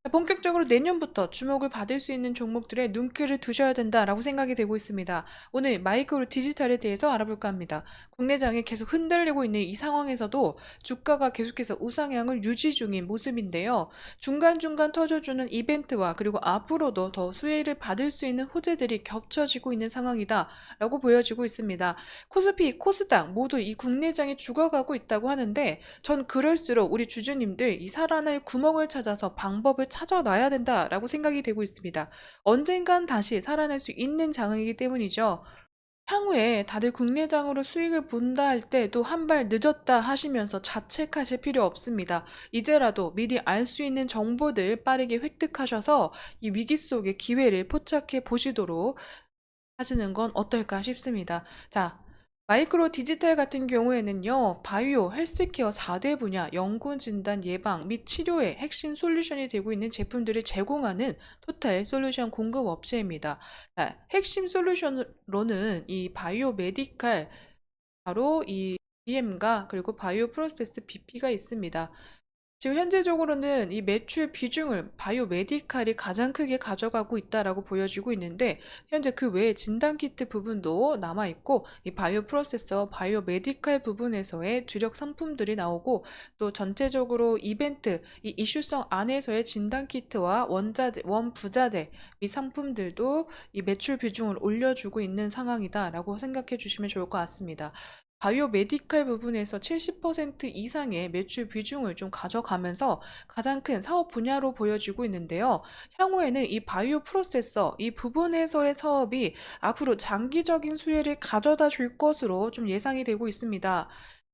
본격적으로 내년부터 주목을 받을 수 있는 종목들에 눈길을 두셔야 된다라고 생각이 되고 있습니다. 오늘 마이크로 디지털에 대해서 알아볼까 합니다. 국내장이 계속 흔들리고 있는 이 상황에서도 주가가 계속해서 우상향을 유지 중인 모습인데요. 중간중간 터져주는 이벤트와 그리고 앞으로도 더 수혜를 받을 수 있는 호재들이 겹쳐지고 있는 상황이다라고 보여지고 있습니다. 코스피, 코스닥 모두 이 국내장이 죽어가고 있다고 하는데 전 그럴수록 우리 주주님들 이 살아날 구멍을 찾아서 방법을 찾아놔야 된다라고 생각이 되고 있습니다. 언젠간 다시 살아날 수 있는 장이기 때문이죠. 향후에 다들 국내장으로 수익을 본다 할 때도 한 발 늦었다 하시면서 자책하실 필요 없습니다. 이제라도 미리 알 수 있는 정보들 빠르게 획득하셔서 이 위기 속의 기회를 포착해 보시도록 하시는 건 어떨까 싶습니다. 자, 마이크로 디지털 같은 경우에는요, 바이오, 헬스케어 4대 분야 연구 진단 예방 및 치료의 핵심 솔루션이 되고 있는 제품들을 제공하는 토탈 솔루션 공급 업체입니다. 자, 핵심 솔루션으로는 이 바이오 메디칼, 바로 이 BM과 그리고 바이오 프로세스 BP가 있습니다. 지금 현재적으로는 이 매출 비중을 바이오 메디칼이 가장 크게 가져가고 있다라고 보여지고 있는데, 현재 그 외에 진단키트 부분도 남아있고, 이 바이오 프로세서, 바이오 메디칼 부분에서의 주력 상품들이 나오고, 또 전체적으로 이벤트, 이 이슈성 안에서의 진단키트와 원자재, 원부자재 및 상품들도 이 매출 비중을 올려주고 있는 상황이다라고 생각해 주시면 좋을 것 같습니다. 바이오 메디칼 부분에서 70% 이상의 매출 비중을 좀 가져가면서 가장 큰 사업 분야로 보여지고 있는데요. 향후에는 이 바이오 프로세서 이 부분에서의 사업이 앞으로 장기적인 수혜를 가져다 줄 것으로 좀 예상이 되고 있습니다.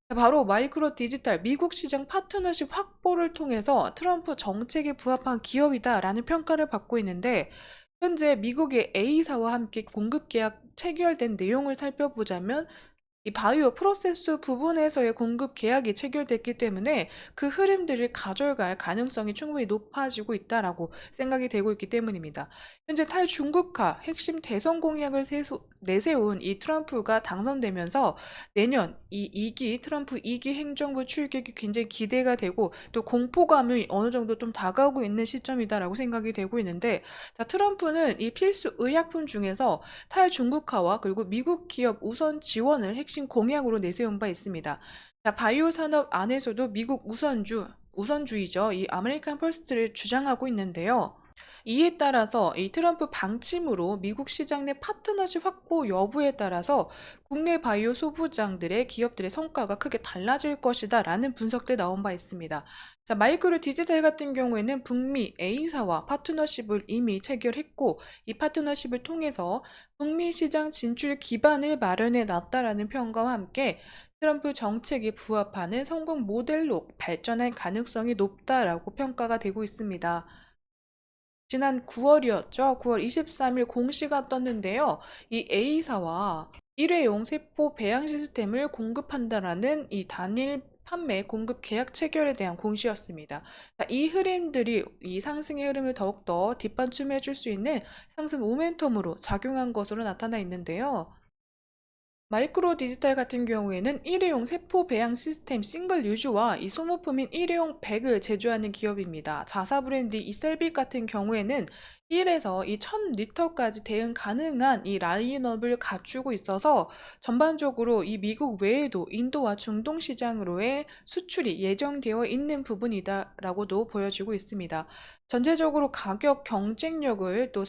바로 마이크로 디지털 미국 시장 파트너십 확보를 통해서 트럼프 정책에 부합한 기업이다라는 평가를 받고 있는데, 현재 미국의 A사와 함께 공급 계약 체결된 내용을 살펴보자면 이 바이오 프로세스 부분에서의 공급 계약이 체결됐기 때문에 그 흐름들을 가져갈 가능성이 충분히 높아지고 있다라고 생각이 되고 있기 때문입니다. 현재 탈중국화 핵심 대선 공약을 내세운 이 트럼프가 당선되면서 내년 이 2기 트럼프 2기 행정부 출격이 굉장히 기대가 되고 또 공포감이 어느 정도 좀 다가오고 있는 시점이다라고 생각이 되고 있는데, 자, 트럼프는 이 필수 의약품 중에서 탈중국화와 그리고 미국 기업 우선 지원을 핵심 공약으로 내세운 바 있습니다. 자, 바이오 산업 안에서도 미국 우선주의죠. 이 아메리칸 퍼스트를 주장하고 있는데요. 이에 따라서 이 트럼프 방침으로 미국 시장 내 파트너십 확보 여부에 따라서 국내 바이오 소부장들의 기업들의 성과가 크게 달라질 것이다 라는 분석도 나온 바 있습니다. 자, 마이크로 디지털 같은 경우에는 북미 A사와 파트너십을 이미 체결했고, 이 파트너십을 통해서 북미 시장 진출 기반을 마련해 놨다라는 평가와 함께 트럼프 정책에 부합하는 성공 모델로 발전할 가능성이 높다라고 평가가 되고 있습니다. 지난 9월이었죠. 9월 23일 공시가 떴는데요. 이 A사와 일회용 세포 배양 시스템을 공급한다라는 이 단일 판매 공급 계약 체결에 대한 공시였습니다. 자, 이 흐름들이 이 상승의 흐름을 더욱더 뒷받침해 줄 수 있는 상승 모멘텀으로 작용한 것으로 나타나 있는데요. 마이크로 디지털 같은 경우에는 일회용 세포 배양 시스템 싱글 유즈와 이 소모품인 일회용 백을 제조하는 기업입니다. 자사 브랜드 이셀빅 같은 경우에는 1에서 이 1000리터까지 대응 가능한 이 라인업을 갖추고 있어서 전반적으로 이 미국 외에도 인도와 중동 시장으로의 수출이 예정되어 있는 부분이다라고도 보여지고 있습니다. 전체적으로 가격 경쟁력을 또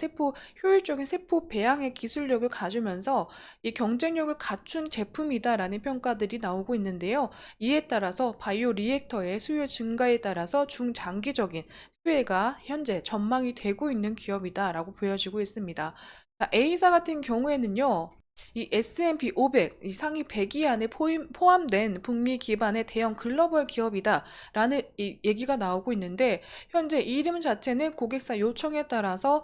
효율적인 세포 배양의 기술력을 가지면서 이 경쟁력을 갖춘 제품이다라는 평가들이 나오고 있는데요. 이에 따라서 바이오 리액터의 수요 증가에 따라서 중장기적인 수혜가 현재 전망이 되고 있는 기업이다라고 보여지고 있습니다. 자, A사 같은 경우에는요. 이 S&P 500, 이 상위 100위 안에 포함된 북미 기반의 대형 글로벌 기업이다라는 이 얘기가 나오고 있는데, 현재 이름 자체는 고객사 요청에 따라서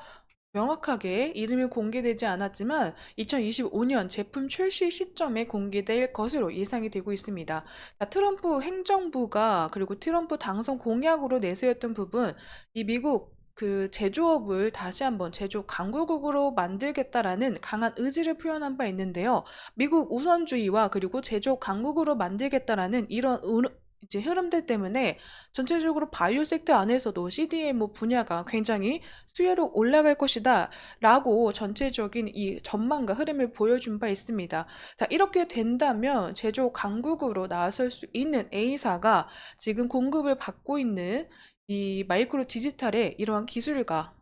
명확하게 이름이 공개되지 않았지만 2025년 제품 출시 시점에 공개될 것으로 예상이 되고 있습니다. 자, 트럼프 행정부가 그리고 트럼프 당선 공약으로 내세웠던 부분, 이 미국 그 제조업을 다시 한번 제조 강국으로 만들겠다라는 강한 의지를 표현한 바 있는데요. 미국 우선주의와 그리고 제조 강국으로 만들겠다라는 이제 흐름들 때문에 전체적으로 바이오 섹터 안에서도 CDMO 분야가 굉장히 수혜로 올라갈 것이다라고 전체적인 이 전망과 흐름을 보여준 바 있습니다. 자, 이렇게 된다면 제조 강국으로 나설 수 있는 A사가 지금 공급을 받고 있는 이 마이크로 디지털의 이러한 기술과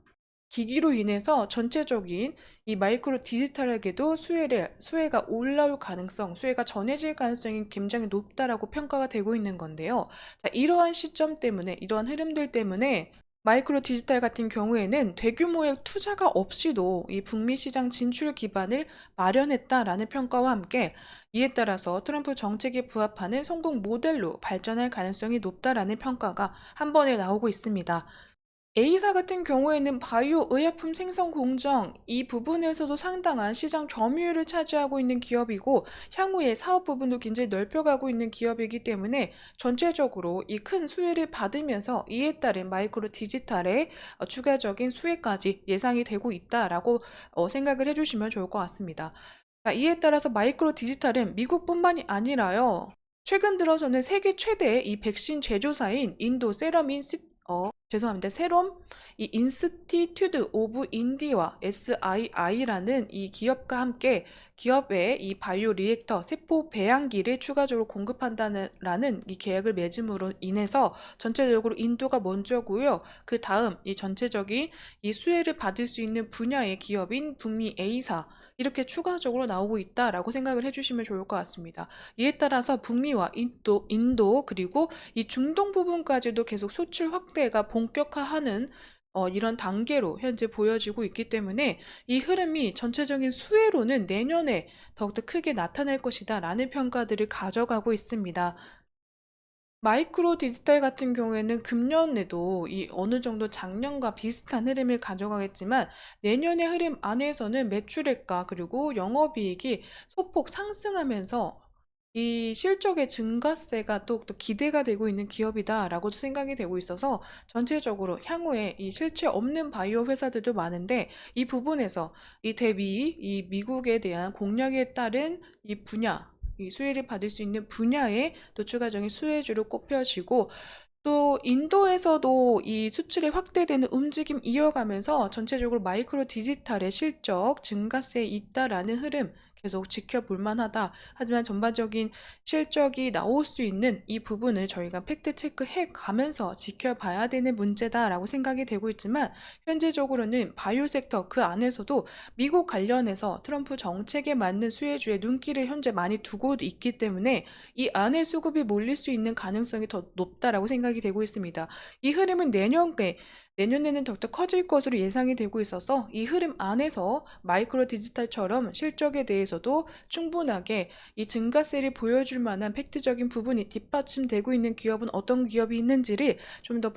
기기로 인해서 전체적인 이 마이크로 디지털에게도 수혜가 올라올 가능성, 수혜가 전해질 가능성이 굉장히 높다라고 평가가 되고 있는 건데요. 자, 이러한 시점 때문에, 이러한 흐름들 때문에 마이크로 디지털 같은 경우에는 대규모의 투자가 없이도 이 북미 시장 진출 기반을 마련했다라는 평가와 함께 이에 따라서 트럼프 정책에 부합하는 성공 모델로 발전할 가능성이 높다라는 평가가 한 번에 나오고 있습니다. A사 같은 경우에는 바이오 의약품 생산 공정 이 부분에서도 상당한 시장 점유율을 차지하고 있는 기업이고 향후에 사업 부분도 굉장히 넓혀가고 있는 기업이기 때문에 전체적으로 이 큰 수혜를 받으면서 이에 따른 마이크로 디지털의 추가적인 수혜까지 예상이 되고 있다라고 생각을 해주시면 좋을 것 같습니다. 자, 이에 따라서 마이크로 디지털은 미국뿐만이 아니라요. 최근 들어서는 세계 최대의 이 백신 제조사인 인도 죄송합니다. 세롬 이 인스티튜드 오브 인디와 SII라는 이 기업과 함께 기업의 이 바이오 리액터 세포 배양기를 추가적으로 공급한다는 이 계약을 맺음으로 인해서 전체적으로 인도가 먼저고요. 그 다음 이 전체적인 이 수혜를 받을 수 있는 분야의 기업인 북미 A사 이렇게 추가적으로 나오고 있다라고 생각을 해주시면 좋을 것 같습니다. 이에 따라서 북미와 인도 그리고 이 중동 부분까지도 계속 수출 확대가 본격화하는 이런 단계로 현재 보여지고 있기 때문에 이 흐름이 전체적인 수혜로는 내년에 더욱더 크게 나타날 것이다 라는 평가들을 가져가고 있습니다. 마이크로 디지털 같은 경우에는 금년에도 이 어느 정도 작년과 비슷한 흐름을 가져가겠지만 내년의 흐름 안에서는 매출액과 그리고 영업이익이 소폭 상승하면서 이 실적의 증가세가 또 기대가 되고 있는 기업이다라고도 생각이 되고 있어서 전체적으로 향후에 이 실체 없는 바이오 회사들도 많은데 이 부분에서 이 미국에 대한 공약에 따른 이 분야 이 수혜를 받을 수 있는 분야에 또 추가적인 수혜주로 꼽혀지고 또 인도에서도 이 수출이 확대되는 움직임 이어가면서 전체적으로 마이크로 디지털의 실적 증가세에 있다라는 흐름 계속 지켜볼 만하다. 하지만 전반적인 실적이 나올 수 있는 이 부분을 저희가 팩트 체크해 가면서 지켜봐야 되는 문제다라고 생각이 되고 있지만 현재적으로는 바이오 섹터 그 안에서도 미국 관련해서 트럼프 정책에 맞는 수혜주의 눈길을 현재 많이 두고 있기 때문에 이 안에 수급이 몰릴 수 있는 가능성이 더 높다라고 생각이 되고 있습니다. 이 흐름은 내년에는 더욱더 커질 것으로 예상이 되고 있어서 이 흐름 안에서 마이크로 디지털처럼 실적에 대해서도 충분하게 이 증가세를 보여줄 만한 팩트적인 부분이 뒷받침되고 있는 기업은 어떤 기업이 있는지를 좀 더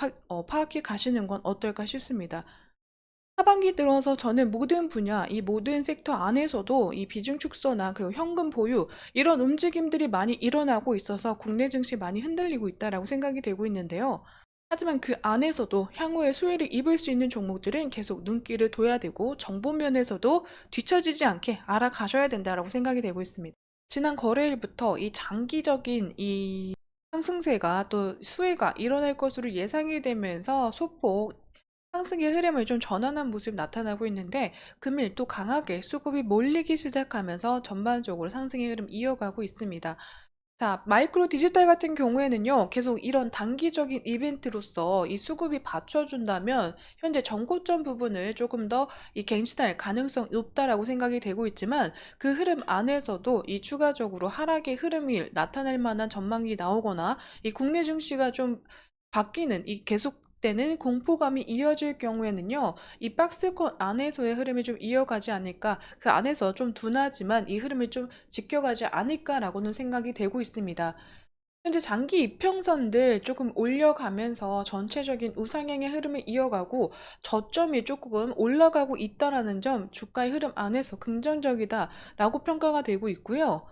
파악해 가시는 건 어떨까 싶습니다. 하반기 들어서 저는 모든 분야, 이 모든 섹터 안에서도 이 비중 축소나 그리고 현금 보유 이런 움직임들이 많이 일어나고 있어서 국내 증시 많이 흔들리고 있다라고 생각이 되고 있는데요. 하지만 그 안에서도 향후에 수혜를 입을 수 있는 종목들은 계속 눈길을 둬야 되고 정보 면에서도 뒤처지지 않게 알아가셔야 된다라고 생각이 되고 있습니다. 지난 거래일부터 이 장기적인 이 상승세가 또 수혜가 일어날 것으로 예상이 되면서 소폭 상승의 흐름을 좀 전환한 모습이 나타나고 있는데 금일 또 강하게 수급이 몰리기 시작하면서 전반적으로 상승의 흐름 이어가고 있습니다. 자, 마이크로 디지털 같은 경우에는요, 계속 이런 단기적인 이벤트로서 이 수급이 받쳐준다면 현재 정고점 부분을 조금 더 이 갱신할 가능성 높다라고 생각이 되고 있지만 그 흐름 안에서도 이 추가적으로 하락의 흐름이 나타날 만한 전망이 나오거나 이 국내 증시가 좀 바뀌는 이 계속되는 공포감이 이어질 경우에는요, 이 박스권 안에서의 흐름이 좀 이어가지 않을까, 그 안에서 좀 둔하지만 이 흐름을 좀 지켜가지 않을까라고는 생각이 되고 있습니다. 현재 장기 이평선들 조금 올려가면서 전체적인 우상향의 흐름을 이어가고 저점이 조금 올라가고 있다라는 점 주가의 흐름 안에서 긍정적이다라고 평가가 되고 있고요.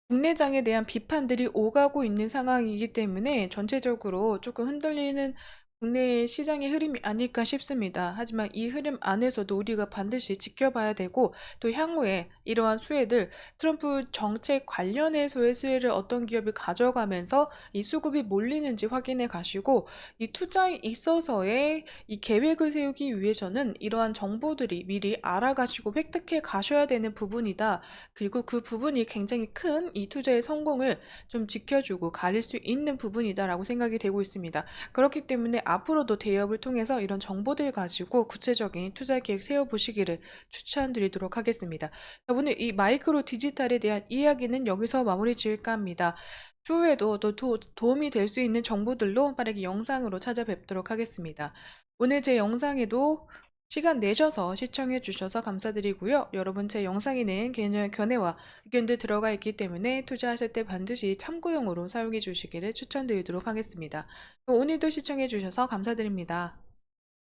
국내장에 대한 비판들이 오가고 있는 상황이기 때문에 전체적으로 조금 흔들리는 국내의 시장의 흐름이 아닐까 싶습니다. 하지만 이 흐름 안에서도 우리가 반드시 지켜봐야 되고 또 향후에 이러한 수혜들 트럼프 정책 관련해서의 수혜를 어떤 기업이 가져가면서 이 수급이 몰리는지 확인해 가시고 이 투자에 있어서의 이 계획을 세우기 위해서는 이러한 정보들이 미리 알아가시고 획득해 가셔야 되는 부분이다. 그리고 그 부분이 굉장히 큰 이 투자의 성공을 좀 지켜주고 가릴 수 있는 부분이다라고 생각이 되고 있습니다. 그렇기 때문에 앞으로도 대기업을 통해서 이런 정보들 가지고 구체적인 투자 계획 세워보시기를 추천드리도록 하겠습니다. 자, 오늘 이 마이크로 디지털에 대한 이야기는 여기서 마무리 지을까 합니다. 추후에도 또 도움이 될 수 있는 정보들로 빠르게 영상으로 찾아뵙도록 하겠습니다. 오늘 제 영상에도 시간 내셔서 시청해 주셔서 감사드리고요. 여러분 제 영상에는 개인적인 견해와 의견도 들어가 있기 때문에 투자하실 때 반드시 참고용으로 사용해 주시기를 추천드리도록 하겠습니다. 오늘도 시청해 주셔서 감사드립니다.